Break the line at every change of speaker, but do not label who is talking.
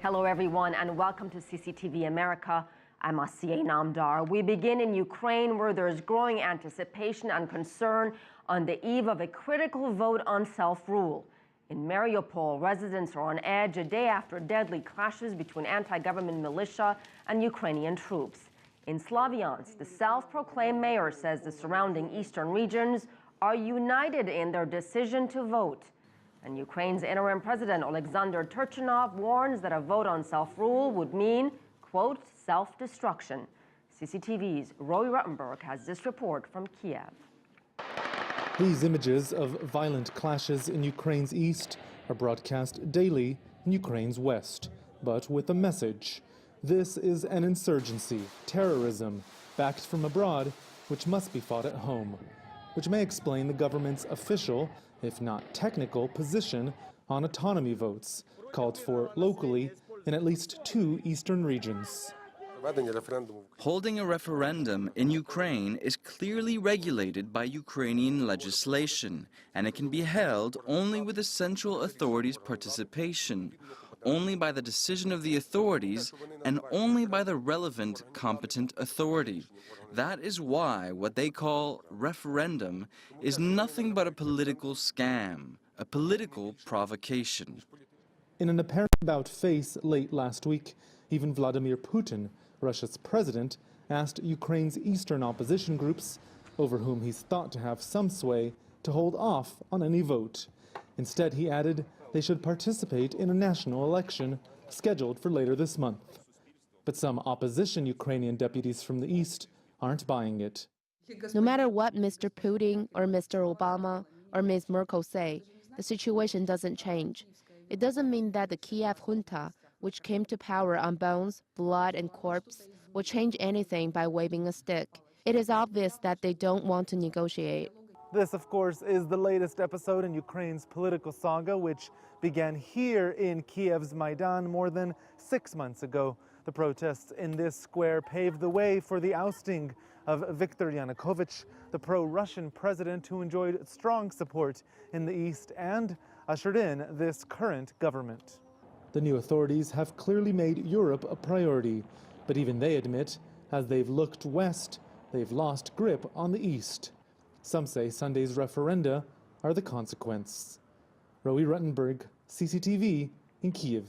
Hello, everyone, and welcome to CCTV America. I'm Asiye Namdar. We begin in Ukraine, where there's growing anticipation and concern on the eve of a critical vote on self-rule. In Mariupol, residents are on edge a day after deadly clashes between anti-government militia and Ukrainian troops. In Slavyansk, the self-proclaimed mayor says the surrounding eastern regions are united in their decision to vote. And Ukraine's interim president, Olexander Turchynov, warns that a vote on self-rule would mean, quote, self-destruction. CCTV's Roee Ruttenberg has this report from Kiev.
These images of violent clashes in Ukraine's east are broadcast daily in Ukraine's west, but with a message. This is an insurgency, terrorism, backed from abroad, which must be fought at home, which may explain the government's official, if not technical, position on autonomy votes, called for locally in at least 2 eastern regions.
Holding a referendum in Ukraine is clearly regulated by Ukrainian legislation, and it can be held only with the central authorities' participation, only by the decision of the authorities, and only by the relevant competent authority. That is why what they call referendum is nothing but a political scam, a political provocation.
In an apparent about-face late last week, even Vladimir Putin, Russia's president, asked Ukraine's eastern opposition groups, over whom he's thought to have some sway, to hold off on any vote. Instead, he added, they should participate in a national election scheduled for later this month. But some opposition Ukrainian deputies from the east aren't buying it.
No matter what Mr. Putin or Mr. Obama or Ms. Merkel say, the situation doesn't change. It doesn't mean that the Kiev junta, which came to power on bones, blood, and corpse, will change anything by waving a stick. It is obvious that they don't want to negotiate.
This, of course, is the latest episode in Ukraine's political saga, which began here in Kiev's Maidan more than 6 months ago. The protests in this square paved the way for the ousting of Viktor Yanukovych, the pro-Russian president who enjoyed strong support in the east and ushered in this current government. The new authorities have clearly made Europe a priority, but even they admit, as they've looked west, they've lost grip on the east. Some say Sunday's referenda are the consequence. Roee Ruttenberg, CCTV in Kiev.